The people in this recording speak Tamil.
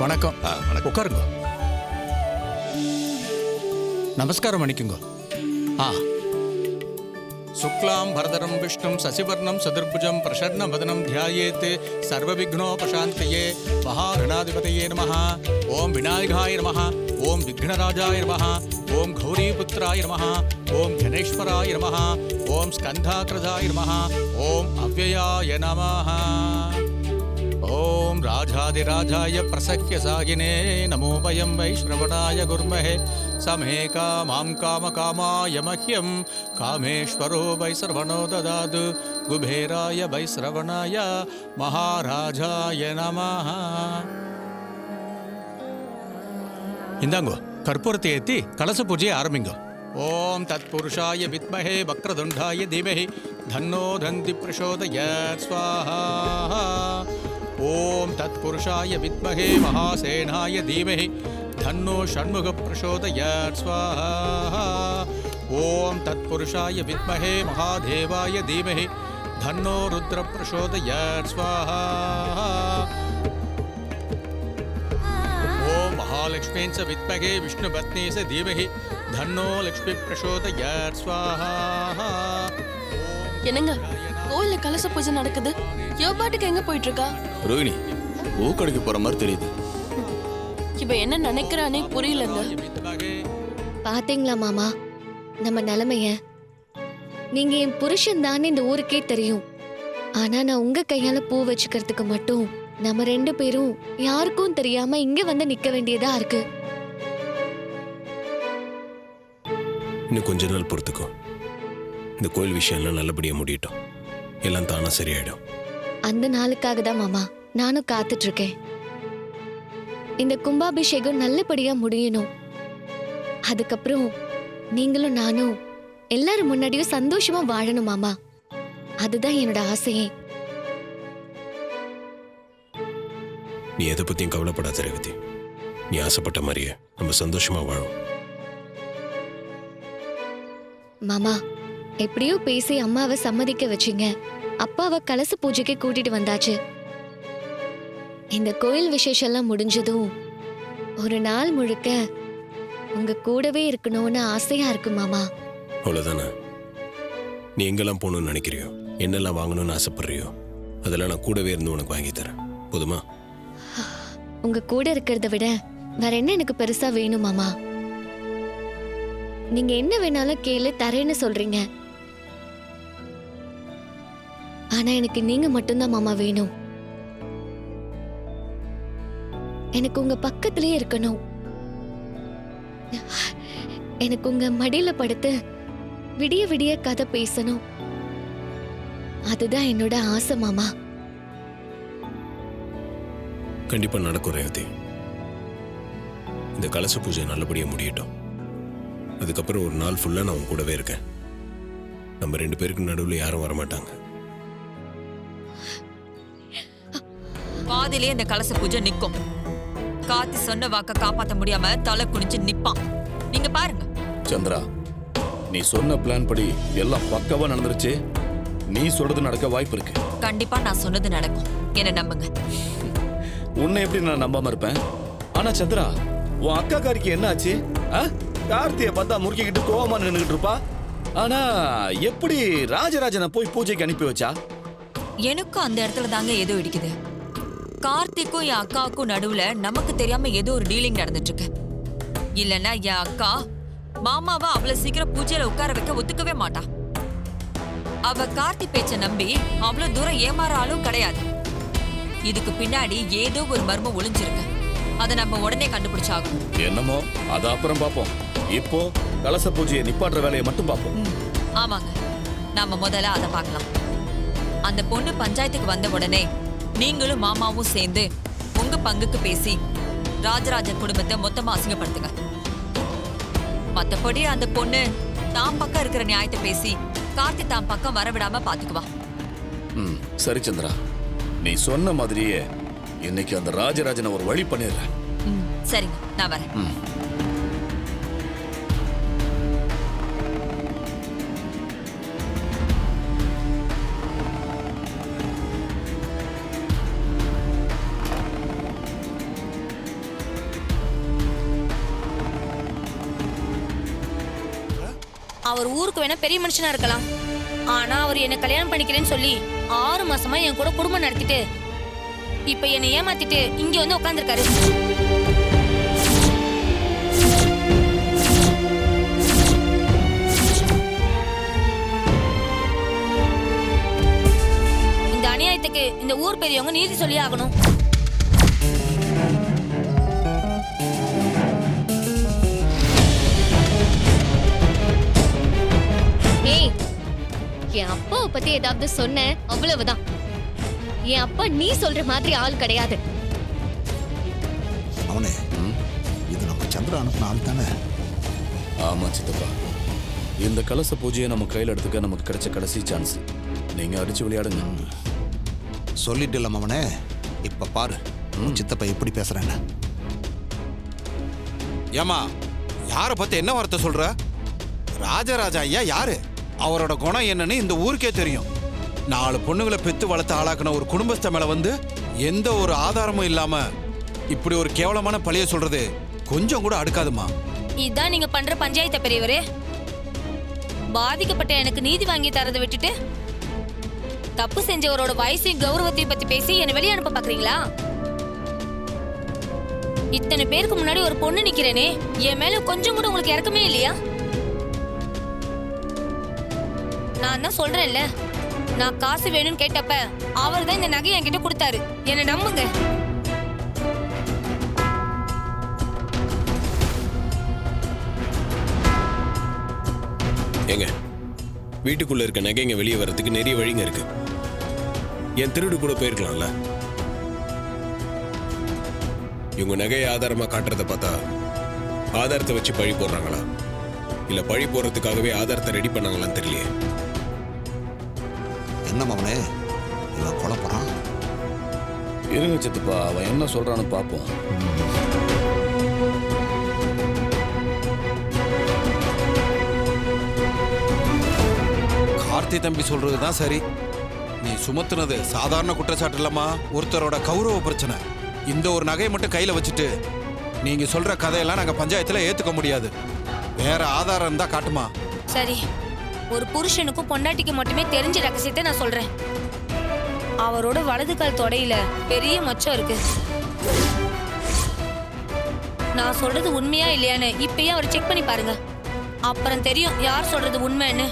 வணக்கம். வணக்கம். உட்காருங்க. நமஸ்காரம் பண்ணிக்குங்க. சுக்லாம் பரதரம் விஷ்ணும் சசிவர்ணம் சதுர்புஜம் பிரசன்னவதனம் தியாயேத் சர்வவிக்னோபசாந்தயே மகாகணாதிபதயே நமः. ஓம் விநாயகாய நமः. ஓம் விக்னராஜாய நமः. ஓம் கௌரிபுத்திராய நமः. ஓம் கணேஸ்வராய நமः. ஓம் ஸ்கந்தாக்ரதாய நமः. ஓம் அவ்யயாய நமः. ஓம் ராஜாதிராஜாய பிரசக்கிய சாகினே நமோ வயம் வைஷ்ணவனாய குர்மஹே சமே காமாம் காமகாமாய மஹ்யம் காமேஸ்வரோ வைஸ்ரவணோ ததாது குபேராய வைஸ்ரவணாய மகாராஜாய நமஹ. இந்தாங்கோ, கற்பூரத்தை ஏற்றி கலச பூஜையை ஆரம்பிங்கோ. ஓம் தத் புருஷாய வித்மஹே வக்ரதுண்டாய தீமஹி தன்னோ தந்தி பிரசோதயாத் ஸ்வாஹா. ஓம் தத் புருஷாய வித்மஹே மகாசேனாய தீமஹி தன்னோ ஷண்முக பிரசோதயாத் ஸ்வாஹா. ஓம் தத் புருஷாய வித்மஹே மகாதேவாய தீமஹி தன்னோ ருத்ர பிரசோதயாத் ஸ்வாஹா. ஓம் மகாலட்சுமீ ச வித்மஹே விஷ்ணுபத்னி ச தீமஹி தன்னோ லக்ஷ்மி பிரசோதயாத் ஸ்வாஹா. என்னங்க, கோயில்ல கலச பூஜை நடக்குது, பாட்டுக்கு எங்க போயிட்டு இருக்கா? ரோஹிணி, ஊக்கடைக்கு போற மாதிரி தெரியுது. இப்ப என்ன நினைக்கிறானே புரியலங்க. பாத்தீங்களா மாமா நம்ம நிலைமைய? நீங்க என் புருஷன் தானே இந்த ஊருக்கே தெரியும். ஆனா நான் உங்க கையால பூ வச்சுக்கிறதுக்கு மட்டும் நம்ம 2 பேரும் யாருக்கும் தெரியாம இங்க வந்து நிக்க வேண்டியதா இருக்கு. இன்னும் கொஞ்ச நாள் பொறுத்துக்கோ. இந்த கோயில் விஷயம் எல்லாம் நல்லபடியா முடியட்டும். எல்லாம் தானா சரியாயிடும். அந்த நாளுக்காக தான் மாமா நானும் காத்துட்டு இருக்கேன். இந்த கும்பாபிஷேகம் நல்லபடியா முடியணும். அதுக்கப்புறம் நீங்களும் நானும் எல்லாரும் முன்னாடியும் சந்தோஷமா வாழணும் மாமா. அதுதான் என்னோட ஆசையே. நீ எதை பத்தியும் கவலைப்படாத ரேவதி. நீ ஆசைப்பட்ட மாதிரியே நம்ம சந்தோஷமா வாழும். மாமா, எப்படியோ பேசி அம்மாவை சம்மதிக்க வச்சீங்க. அப்பாவை கலச பூஜைக்கு கூட்டிட்டு வந்தாச்சு. இந்த கோயில் விசேஷம் எல்லாம் முடிஞ்சதும் ஒரு நாள் முழுக்க உங்க கூடவே இருக்கணும்னு ஆசையா இருக்கு மாமா. அவ்வளவுதானே? நீ எங்கெல்லாம் போகணும்னு நினைக்கிறியோ, என்னெல்லாம் வாங்கணும்னு ஆசைப்படுறியோ, அதெல்லாம் நான் கூடவே இருந்து உனக்கு வாங்கி தரேன். போதுமா? உங்க கூட இருக்கிறத விட வேற என்ன எனக்கு பெருசா வேணும் மாமா? நீங்க என்ன வேணாலும் கேளு, தரேன்னு சொல்றீங்க. ஆனா எனக்கு நீங்க மட்டும்தான் மாமா வேணும். எனக்கு உங்க பக்கத்திலே இருக்கணும். எனக்கு உங்க மடியில படுத்து விடிய விடிய கதை பேசணும். அதுதான் என்னோட ஆசை மாமா. கண்டிப்பா நடக்கும் ரேவதி. இந்த கலச பூஜை நல்லபடியா முடியட்டும். அதுக்கப்புறம் ஒரு நாள் ஃபுல்லா நான் உன் கூடவே இருக்கேன். நம்ம 2 பேருக்கு நடுவில் யாரும் வரமாட்டாங்க. பாதிலே இந்த கலச பூஜை நிக்கும். காத்தி சொன்ன வாக்க காப்பாத்த முடியாம தலை குனிஞ்சு நிப்பான். நீங்க பாருங்க. சந்திரா, நீ சொன்ன பிளான் படி எல்லாம் பக்காவா நடந்துருச்சு. நீ சொல்றது நடக்க வாய்ப்பு இருக்கு. கண்டிப்பா நான் சொன்னது நடக்கும். என்ன நம்புங்க. உன்னை எப்படி நான் நம்பாம இருப்பேன்? ஆனா சந்திரா, உன் அக்கா காரிக்கு என்ன ஆச்சு? கார்த்தியை பார்த்தா முறுக்கிக்கிட்டு கோவமா நின்னுகிட்டு இருப்பா. ஆனா எப்படி ராஜராஜனை போய் பூஜைக்கு அனுப்பி வச்சா? எனக்கும் அந்த இடத்துல தாங்க ஏதோ இடிக்குது. கார்த்திக்கும் என் அக்காவுக்கும் நடுவுல நமக்கு தெரியாம ஏதோ ஒரு டீலிங் நடந்துட்டு இருக்கு. இல்லன்னா என் அக்கா மாமாவை அவ்வளவு சீக்கிரம் பூஜையில உட்கார வைக்க ஒத்துக்கவே மாட்டா. அவ கார்த்தி பேச்ச நம்பி அவ்வளவு தூரம் ஏமாற ஆளும் கிடையாது. இதுக்கு பின்னாடி ஏதோ ஒரு மர்மம் ஒளிஞ்சிருக்கு. அதை நம்ம உடனே கண்டுபிடிச்சாகும். என்னமோ அத அப்புறம் பாப்போம். இப்போ கலச பூஜையை நிப்பாட்டுற வேலையை மட்டும் பாப்போம். ஆமாங்க, நாம முதல்ல அதை பார்க்கலாம். அந்த பொண்ணு பஞ்சாயத்துக்கு வந்த உடனே நீங்களும் மாமாவும் சேர்ந்து உங்க பங்குக்கு பேசி ராஜராஜன் குடும்பத்தை மொத்தமா அசிங்கப்படுத்துங்க. மத்தபடி அந்த பொண்ணு தாம் பக்கம் இருக்கிற நியாயத்தை பேசி கார்த்தி தாம் பக்கம் வரவிடாம பாத்துக்குவா. சரி சந்திரா, நீ சொன்ன மாதிரியே இன்னைக்கு அந்த ராஜராஜனை ஒரு வழி பண்ணிடுறேன். சரிங்க, நான் வரேன். அவர் ஊருக்கு வேணா பெரிய மனுஷனா இருக்கலாம், ஆனா அவர் என்ன கல்யாணம் பண்ணிக்கிறேன்னு சொல்லி 6 மாசமா என் கூட குடும்பம் நடத்திட்டு இப்ப என்னை ஏமாத்திட்டு இங்க வந்து உட்காந்துருக்காரு. இந்த அநியாயத்துக்கு இந்த ஊர் பெரியவங்க நீதி சொல்லி ஆகணும். ஏய், என் அப்பாவை பத்தி ஏதாவது சொன்ன அவ்வளவுதான். என் அப்பா நீ சொல்ற மாதிரி ஆள் கிடையாது. அவனே, இது நம்ம சந்திரா அனுப்பின ஆள் தானே? ஆமா சித்தப்பா, இந்த கலச பூஜையை நம்ம கையில் எடுத்துக்க நமக்கு கிடைச்ச கடைசி சான்ஸ். நீங்க அடிச்சு விளையாடுங்க. சொல்லிட்டு இல்ல அவனே, இப்ப பாரு சித்தப்பா எப்படி பேசுறேன்னு. ஏமா, யாரை பத்தி என்ன வார்த்தை சொல்ற? ராஜராஜா ஐயா யாரு? அவரோட குணம் என்னன்னு இந்த ஊருக்கே தெரியும். 4 பொண்ணுங்களை பெத்து வளர்த்து ஆளாக்குன ஒரு குடும்பஸ்த மேல வந்து எந்த ஒரு ஆதாரமும் இல்லாம இப்படி ஒரு கேவலமான பழிய சொல்றது கொஞ்சம் கூட அடுக்காதுமா. இதான் நீங்க பண்ற பஞ்சாயத்து பெரியவரே. பாதிக்கப்பட்ட எனக்கு நீதி வாங்கி தரதை விட்டுட்டு தப்பு செஞ்சவரோட வயசையும் கௌரவத்தையும் பத்தி பேசி என்னை வெளியே அனுப்ப பாக்குறீங்களா? இத்தனை பேருக்கு முன்னாடி ஒரு பொண்ணு நிக்கிறேனே, என் மேல கொஞ்சம் கூட உங்களுக்கு இறக்கமே இல்லையா? நான் தான் சொல்றேன்ல, நான் காசு வேணும்னு கேட்டப்ப அவர் தான் இந்த நகையை என்கிட்ட கொடுத்தாரு. என்ன நம்புங்க. ஏங்க, வீட்டுக்குள்ள இருக்க நகைங்க வெளியே வர்றதுக்கு நிறைய வழிங்க இருக்கு. என் திருடு கூட போயிருக்கலாம்ல. இவங்க நகையை ஆதாரமா காட்டுறத பார்த்தா ஆதாரத்தை வச்சு பழி போடுறாங்களா, இல்ல பழி போடுறதுக்காகவே ஆதாரத்தை ரெடி பண்ணாங்களான்னு தெரியலையே. என்ன அவனே, இவன் குழப்பறான். இருங்க சித்தப்பா, அவன் என்ன சொல்றான்னு பார்ப்போம். கார்த்தி தம்பி சொல்றதுதான் சரி. நீ சுமத்துனது சாதாரண குற்றச்சாட்டு இல்லம்மா, ஒருத்தரோட கௌரவ பிரச்சனை. இந்த ஒரு நகையை மட்டும் கையில வச்சுட்டு நீங்க சொல்ற கதையெல்லாம் நாங்க பஞ்சாயத்துல ஏத்துக்க முடியாது. வேற ஆதாரம் இருந்தா காட்டுமா. சரி, ஒரு புருஷனுக்கும் பொண்டாட்டிக்கு மட்டுமே தெரிஞ்ச ரகசியத்தை நான் சொல்றேன். அவரோட வலது கால் தொடையில பெரிய மச்சம் இருக்கு. நான் சொல்றது உண்மையா இல்லையான்னு இப்பயே அவர் செக் பண்ணி பாருங்க. அப்புறம் தெரியும் யார் சொல்றது உண்மைன்னு.